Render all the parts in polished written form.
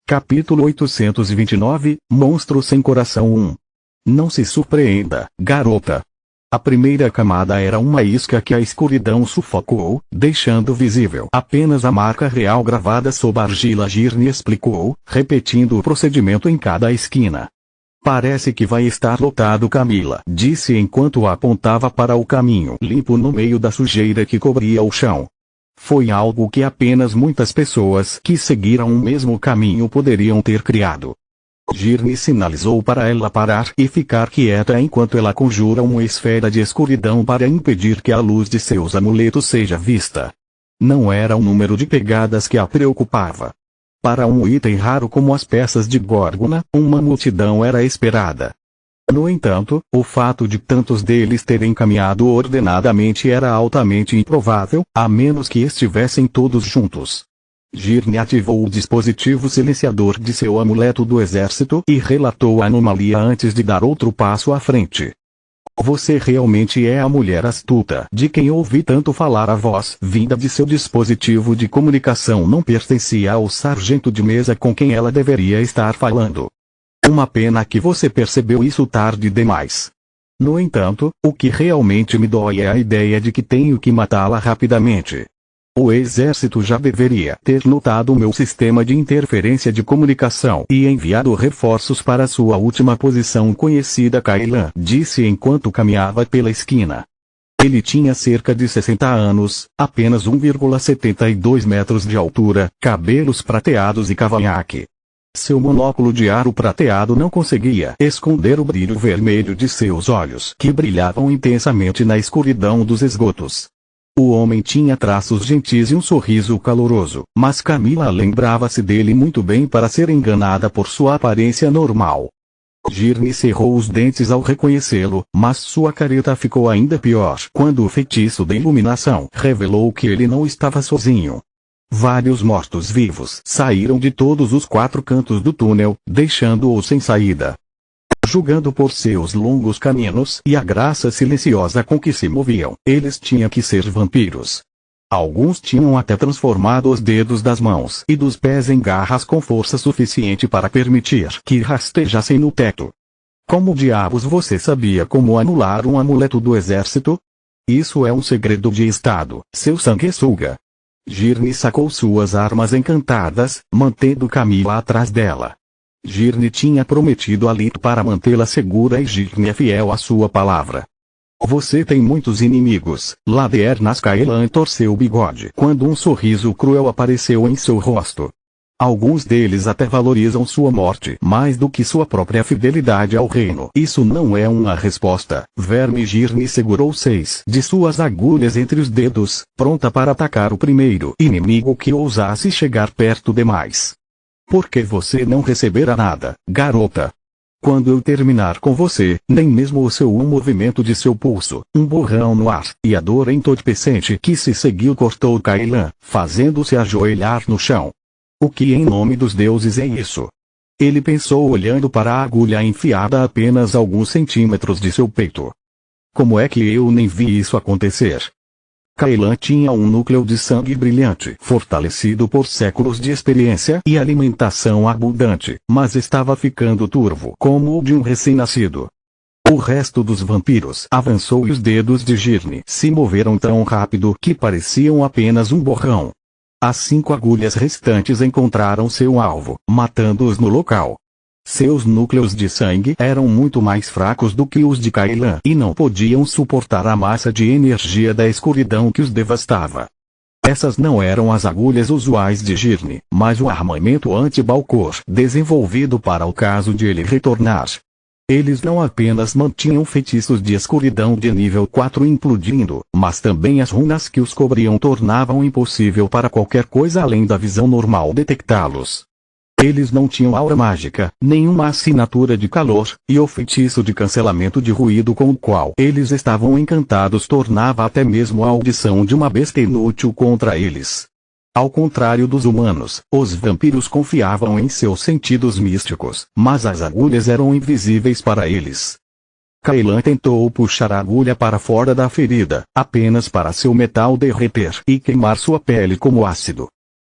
Capítulo 829, Monstro sem Coração 1. Não se surpreenda, garota. A primeira camada era uma isca que a escuridão sufocou, deixando visível apenas a marca real gravada sob a argila. Girne explicou, repetindo o procedimento em cada esquina. Parece que vai estar lotado, Camila disse enquanto apontava para o caminho limpo no meio da sujeira que cobria o chão. Foi algo que apenas muitas pessoas que seguiram o mesmo caminho poderiam ter criado. Girne sinalizou para ela parar e ficar quieta enquanto ela conjura uma esfera de escuridão para impedir que a luz de seus amuletos seja vista. Não era o número de pegadas que a preocupava. Para um item raro como as peças de Górgona, uma multidão era esperada. No entanto, o fato de tantos deles terem caminhado ordenadamente era altamente improvável, a menos que estivessem todos juntos. Girne ativou o dispositivo silenciador de seu amuleto do exército e relatou a anomalia antes de dar outro passo à frente. Você realmente é a mulher astuta de quem ouvi tanto falar. A voz vinda de seu dispositivo de comunicação não pertencia ao sargento de mesa com quem ela deveria estar falando. Uma pena que você percebeu isso tarde demais. No entanto, o que realmente me dói é a ideia de que tenho que matá-la rapidamente. O exército já deveria ter notado o meu sistema de interferência de comunicação e enviado reforços para sua última posição conhecida. Kailan disse enquanto caminhava pela esquina. Ele tinha cerca de 60 anos, apenas 1,72 metros de altura, cabelos prateados e cavanhaque. Seu monóculo de aro prateado não conseguia esconder o brilho vermelho de seus olhos, que brilhavam intensamente na escuridão dos esgotos. O homem tinha traços gentis e um sorriso caloroso, mas Camila lembrava-se dele muito bem para ser enganada por sua aparência normal. Girne cerrou os dentes ao reconhecê-lo, mas sua careta ficou ainda pior quando o feitiço da iluminação revelou que ele não estava sozinho. Vários mortos-vivos saíram de todos os 4 cantos do túnel, deixando-o sem saída. Julgando por seus longos caninos e a graça silenciosa com que se moviam, eles tinham que ser vampiros. Alguns tinham até transformado os dedos das mãos e dos pés em garras com força suficiente para permitir que rastejassem no teto. Como diabos você sabia como anular um amuleto do exército? Isso é um segredo de estado, seu sanguessuga. Girne sacou suas armas encantadas, mantendo Camila atrás dela. Girne tinha prometido a Lito para mantê-la segura e Girne é fiel à sua palavra. Você tem muitos inimigos, Ladernas. Kailan torceu o bigode quando um sorriso cruel apareceu em seu rosto. Alguns deles até valorizam sua morte mais do que sua própria fidelidade ao reino. Isso não é uma resposta, verme. Girne segurou 6 de suas agulhas entre os dedos, pronta para atacar o primeiro inimigo que ousasse chegar perto demais. Por que você não receberá nada, garota? Quando eu terminar com você, nem mesmo o seu movimento de seu pulso, um borrão no ar, e a dor entorpecente que se seguiu cortou Kailan, fazendo-se ajoelhar no chão. O que em nome dos deuses é isso? Ele pensou olhando para a agulha enfiada a apenas alguns centímetros de seu peito. Como é que eu nem vi isso acontecer? Kailan tinha um núcleo de sangue brilhante, fortalecido por séculos de experiência e alimentação abundante, mas estava ficando turvo como o de um recém-nascido. O resto dos vampiros avançou e os dedos de Girne se moveram tão rápido que pareciam apenas um borrão. As 5 agulhas restantes encontraram seu alvo, matando-os no local. Seus núcleos de sangue eram muito mais fracos do que os de Kailan e não podiam suportar a massa de energia da escuridão que os devastava. Essas não eram as agulhas usuais de Girne, mas o armamento anti-Balcor desenvolvido para o caso de ele retornar. Eles não apenas mantinham feitiços de escuridão de nível 4 implodindo, mas também as runas que os cobriam tornavam impossível para qualquer coisa além da visão normal detectá-los. Eles não tinham aura mágica, nenhuma assinatura de calor, e o feitiço de cancelamento de ruído com o qual eles estavam encantados tornava até mesmo a audição de uma besta inútil contra eles. Ao contrário dos humanos, os vampiros confiavam em seus sentidos místicos, mas as agulhas eram invisíveis para eles. Kailan tentou puxar a agulha para fora da ferida, apenas para seu metal derreter e queimar sua pele como ácido.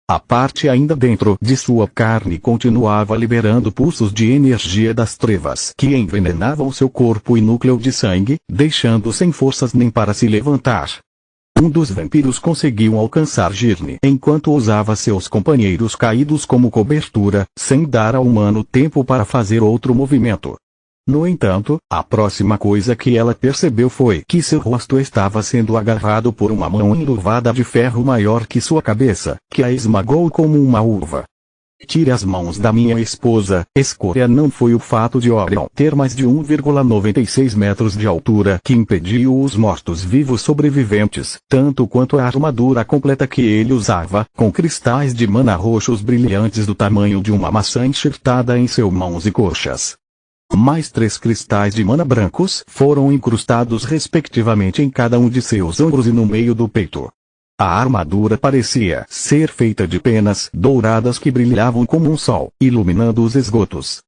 A parte ainda dentro de sua carne continuava liberando pulsos de energia das trevas que envenenavam seu corpo e núcleo de sangue, deixando sem forças nem para se levantar. Um dos vampiros conseguiu alcançar Girne enquanto usava seus companheiros caídos como cobertura, sem dar ao humano tempo para fazer outro movimento. No entanto, a próxima coisa que ela percebeu foi que seu rosto estava sendo agarrado por uma mão enluvada de ferro maior que sua cabeça, que a esmagou como uma uva. Tire as mãos da minha esposa. Escolha não foi o fato de Orion ter mais de 1,96 metros de altura que impediu os mortos-vivos sobreviventes, tanto quanto a armadura completa que ele usava, com cristais de mana roxos brilhantes do tamanho de uma maçã enxertada em seus mãos e coxas. Mais 3 cristais de mana brancos foram incrustados respectivamente em cada um de seus ombros e no meio do peito. A armadura parecia ser feita de penas douradas que brilhavam como um sol, iluminando os esgotos.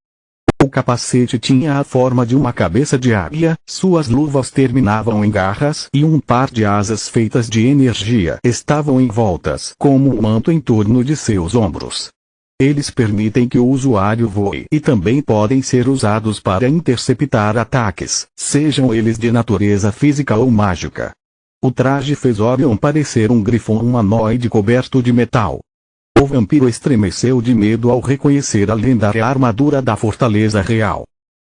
O capacete tinha a forma de uma cabeça de águia, suas luvas terminavam em garras e um par de asas feitas de energia estavam envoltas como um manto em torno de seus ombros. Eles permitem que o usuário voe e também podem ser usados para interceptar ataques, sejam eles de natureza física ou mágica. O traje fez Orion parecer um grifo humanoide coberto de metal. O vampiro estremeceu de medo ao reconhecer a lendária armadura da Fortaleza Real.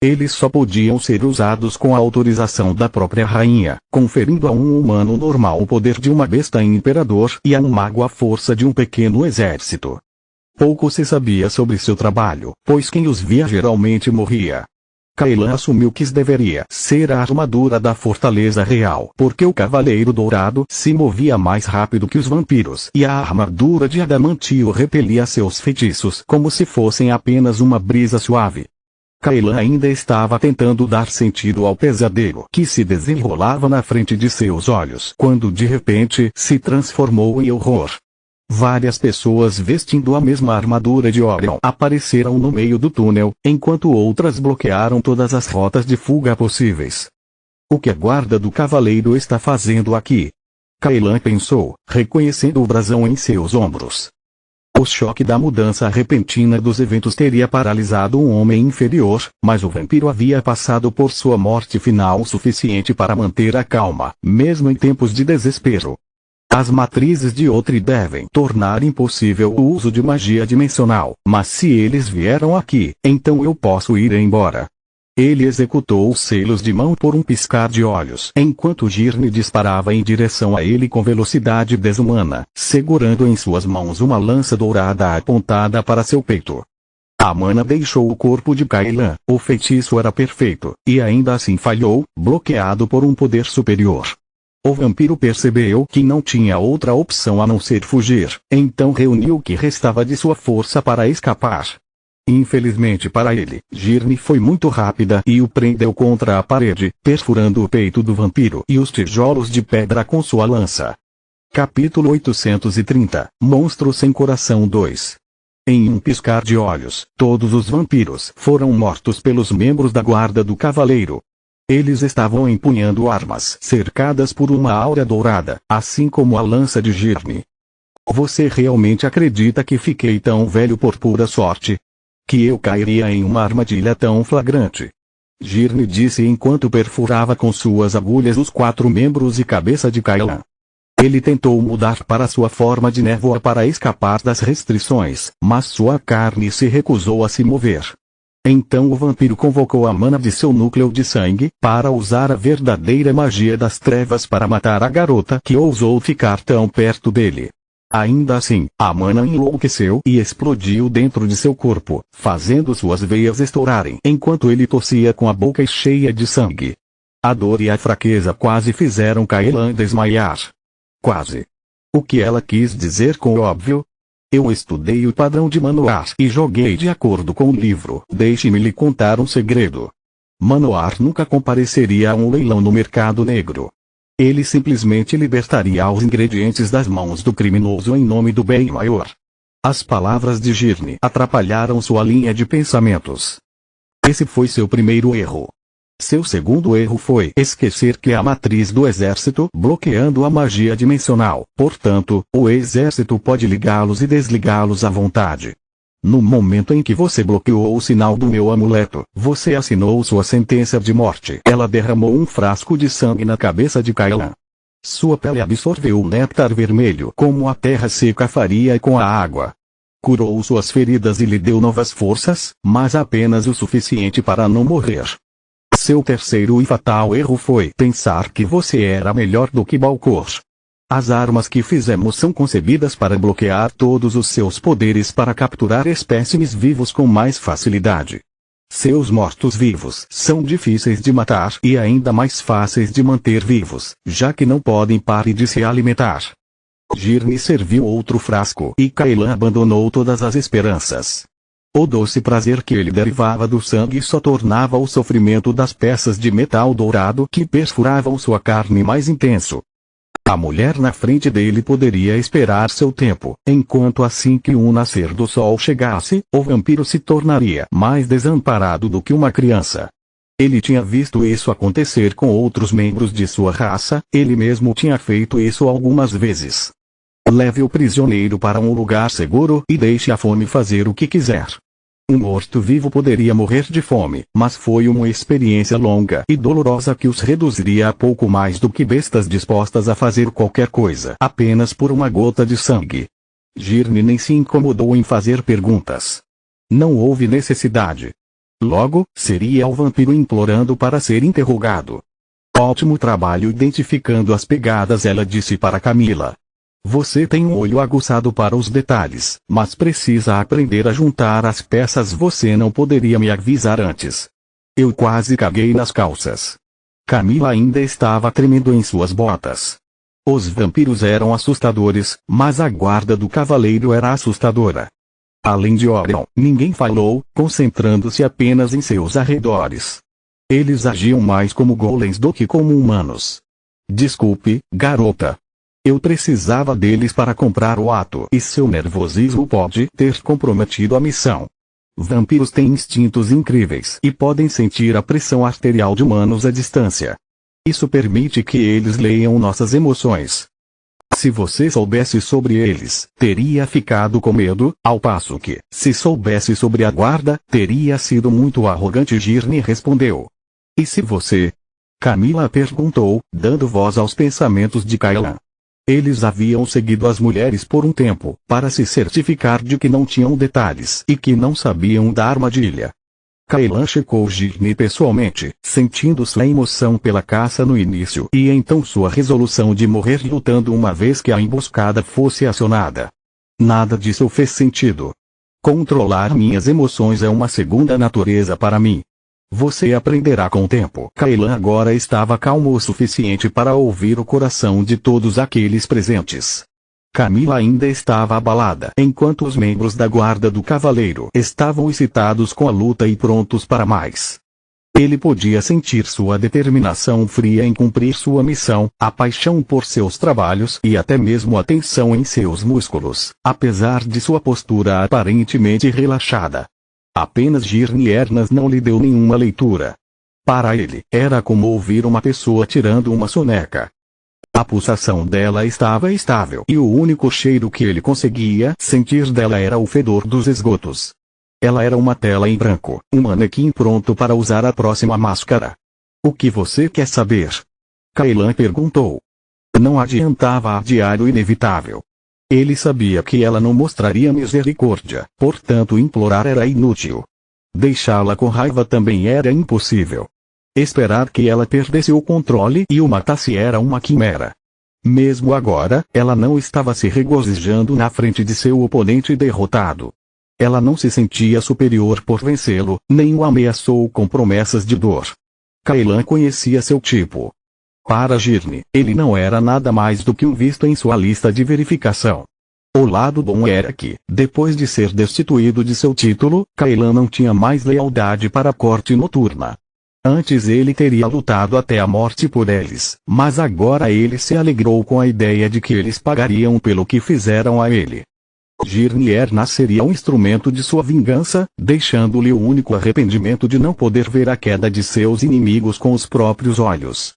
Eles só podiam ser usados com a autorização da própria rainha, conferindo a um humano normal o poder de uma besta imperador e a um mago a força de um pequeno exército. Pouco se sabia sobre seu trabalho, pois quem os via geralmente morria. Cailan assumiu que deveria ser a armadura da Fortaleza Real, porque o Cavaleiro Dourado se movia mais rápido que os vampiros e a armadura de adamantio repelia seus feitiços como se fossem apenas uma brisa suave. Cailan ainda estava tentando dar sentido ao pesadelo que se desenrolava na frente de seus olhos, quando de repente se transformou em horror. Várias pessoas vestindo a mesma armadura de Orion apareceram no meio do túnel, enquanto outras bloquearam todas as rotas de fuga possíveis. O que a guarda do cavaleiro está fazendo aqui? Cailan pensou, reconhecendo o brasão em seus ombros. O choque da mudança repentina dos eventos teria paralisado um homem inferior, mas o vampiro havia passado por sua morte final o suficiente para manter a calma, mesmo em tempos de desespero. As matrizes de Outri devem tornar impossível o uso de magia dimensional, mas se eles vieram aqui, então eu posso ir embora. Ele executou os selos de mão por um piscar de olhos, enquanto Girne disparava em direção a ele com velocidade desumana, segurando em suas mãos uma lança dourada apontada para seu peito. A mana deixou o corpo de Cailan, o feitiço era perfeito, e ainda assim falhou, bloqueado por um poder superior. O vampiro percebeu que não tinha outra opção a não ser fugir, então reuniu o que restava de sua força para escapar. Infelizmente para ele, Girne foi muito rápida e o prendeu contra a parede, perfurando o peito do vampiro e os tijolos de pedra com sua lança. Capítulo 830 Monstro Sem Coração 2. Em um piscar de olhos, todos os vampiros foram mortos pelos membros da guarda do cavaleiro. Eles estavam empunhando armas cercadas por uma aura dourada, assim como a lança de Girne. Você realmente acredita que fiquei tão velho por pura sorte? Que eu cairia em uma armadilha tão flagrante? Girne disse enquanto perfurava com suas agulhas os 4 membros e cabeça de Cailan. Ele tentou mudar para sua forma de névoa para escapar das restrições, mas sua carne se recusou a se mover. Então o vampiro convocou a mana de seu núcleo de sangue, para usar a verdadeira magia das trevas para matar a garota que ousou ficar tão perto dele. Ainda assim, a mana enlouqueceu e explodiu dentro de seu corpo, fazendo suas veias estourarem enquanto ele tossia com a boca cheia de sangue. A dor e a fraqueza quase fizeram Cailan desmaiar. Quase. O que ela quis dizer com o óbvio? Eu estudei o padrão de Manoar e joguei de acordo com o livro. Deixe-me lhe contar um segredo. Manoar nunca compareceria a um leilão no mercado negro. Ele simplesmente libertaria os ingredientes das mãos do criminoso em nome do bem maior. As palavras de Girne atrapalharam sua linha de pensamentos. Esse foi seu primeiro erro. Seu segundo erro foi esquecer que a matriz do exército bloqueando a magia dimensional, portanto, o exército pode ligá-los e desligá-los à vontade. No momento em que você bloqueou o sinal do meu amuleto, você assinou sua sentença de morte. Ela derramou um frasco de sangue na cabeça de Kailan. Sua pele absorveu o néctar vermelho como a terra seca faria com a água. Curou suas feridas e lhe deu novas forças, mas apenas o suficiente para não morrer. Seu terceiro e fatal erro foi pensar que você era melhor do que Balcor. As armas que fizemos são concebidas para bloquear todos os seus poderes para capturar espécimes vivos com mais facilidade. Seus mortos-vivos são difíceis de matar e ainda mais fáceis de manter vivos, já que não podem parar de se alimentar. Girne serviu outro frasco e Kailan abandonou todas as esperanças. O doce prazer que ele derivava do sangue só tornava o sofrimento das peças de metal dourado que perfuravam sua carne mais intenso. A mulher na frente dele poderia esperar seu tempo, enquanto assim que o nascer do sol chegasse, o vampiro se tornaria mais desamparado do que uma criança. Ele tinha visto isso acontecer com outros membros de sua raça, ele mesmo tinha feito isso algumas vezes. Leve o prisioneiro para um lugar seguro e deixe a fome fazer o que quiser. Um morto-vivo poderia morrer de fome, mas foi uma experiência longa e dolorosa que os reduziria a pouco mais do que bestas dispostas a fazer qualquer coisa apenas por uma gota de sangue. Girne nem se incomodou em fazer perguntas. Não houve necessidade. Logo, seria o vampiro implorando para ser interrogado. Ótimo trabalho identificando as pegadas, ela disse para Camila. Você tem um olho aguçado para os detalhes, mas precisa aprender a juntar as peças. Você não poderia me avisar antes. Eu quase caguei nas calças. Camila ainda estava tremendo em suas botas. Os vampiros eram assustadores, mas a guarda do cavaleiro era assustadora. Além de Orion, ninguém falou, concentrando-se apenas em seus arredores. Eles agiam mais como golems do que como humanos. Desculpe, garota. Eu precisava deles para comprar o ato e seu nervosismo pode ter comprometido a missão. Vampiros têm instintos incríveis e podem sentir a pressão arterial de humanos à distância. Isso permite que eles leiam nossas emoções. Se você soubesse sobre eles, teria ficado com medo, ao passo que, se soubesse sobre a guarda, teria sido muito arrogante. Girne respondeu. E se você? Camila perguntou, dando voz aos pensamentos de Kailan. Eles haviam seguido as mulheres por um tempo, para se certificar de que não tinham detalhes e que não sabiam da armadilha. Kailan checou Girne pessoalmente, sentindo sua emoção pela caça no início e então sua resolução de morrer lutando uma vez que a emboscada fosse acionada. Nada disso fez sentido. Controlar minhas emoções é uma segunda natureza para mim. Você aprenderá com o tempo. Kailan agora estava calmo o suficiente para ouvir o coração de todos aqueles presentes. Camila ainda estava abalada, enquanto os membros da guarda do cavaleiro estavam excitados com a luta e prontos para mais. Ele podia sentir sua determinação fria em cumprir sua missão, a paixão por seus trabalhos e até mesmo a tensão em seus músculos, apesar de sua postura aparentemente relaxada. Apenas Girne Ernas não lhe deu nenhuma leitura. Para ele, era como ouvir uma pessoa tirando uma soneca. A pulsação dela estava estável e o único cheiro que ele conseguia sentir dela era o fedor dos esgotos. Ela era uma tela em branco, um manequim pronto para usar a próxima máscara. O que você quer saber? Kailan perguntou. Não adiantava adiar o inevitável. Ele sabia que ela não mostraria misericórdia, portanto implorar era inútil. Deixá-la com raiva também era impossível. Esperar que ela perdesse o controle e o matasse era uma quimera. Mesmo agora, ela não estava se regozijando na frente de seu oponente derrotado. Ela não se sentia superior por vencê-lo, nem o ameaçou com promessas de dor. Kailan conhecia seu tipo. Para Girne, ele não era nada mais do que um visto em sua lista de verificação. O lado bom era que, depois de ser destituído de seu título, Kailan não tinha mais lealdade para a corte noturna. Antes ele teria lutado até a morte por eles, mas agora ele se alegrou com a ideia de que eles pagariam pelo que fizeram a ele. Girnier seria um instrumento de sua vingança, deixando-lhe o único arrependimento de não poder ver a queda de seus inimigos com os próprios olhos.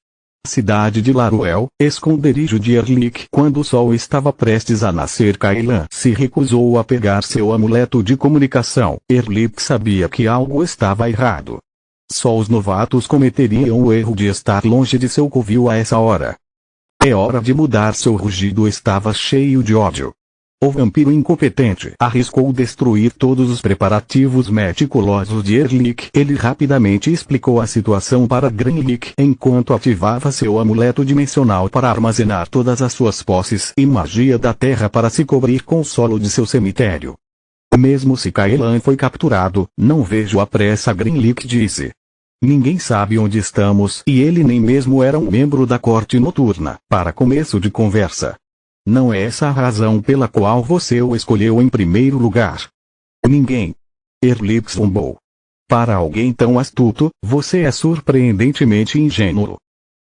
Cidade de Laruel, esconderijo de Erlich. Quando o sol estava prestes a nascer, Cailan se recusou a pegar seu amuleto de comunicação. Erlich sabia que algo estava errado. Só os novatos cometeriam o erro de estar longe de seu covil a essa hora. É hora de mudar. Seu rugido estava cheio de ódio. O vampiro incompetente arriscou destruir todos os preparativos meticulosos de Erlich. Ele rapidamente explicou a situação para Grenlich enquanto ativava seu amuleto dimensional para armazenar todas as suas posses e magia da terra para se cobrir com o solo de seu cemitério. Mesmo se Cailan foi capturado, não vejo a pressa, Grenlich disse. Ninguém sabe onde estamos e ele nem mesmo era um membro da corte noturna. Para começo de conversa, não é essa a razão pela qual você o escolheu em primeiro lugar. Ninguém. Erlich zombou. Para alguém tão astuto, você é surpreendentemente ingênuo.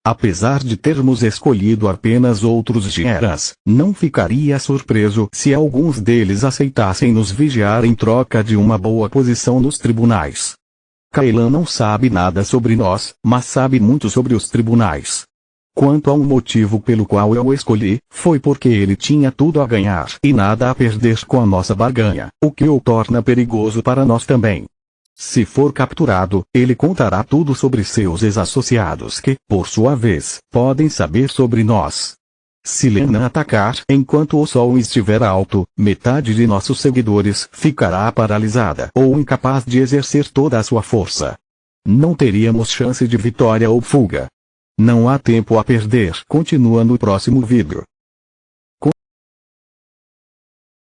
Apesar de termos escolhido apenas outros Gerans, não ficaria surpreso se alguns deles aceitassem nos vigiar em troca de uma boa posição nos tribunais. Cailan não sabe nada sobre nós, mas sabe muito sobre os tribunais. Quanto ao motivo pelo qual eu o escolhi, foi porque ele tinha tudo a ganhar e nada a perder com a nossa barganha, o que o torna perigoso para nós também. Se for capturado, ele contará tudo sobre seus ex-associados que, por sua vez, podem saber sobre nós. Se Lena atacar enquanto o sol estiver alto, metade de nossos seguidores ficará paralisada ou incapaz de exercer toda a sua força. Não teríamos chance de vitória ou fuga. Não há tempo a perder. Continua no próximo vídeo.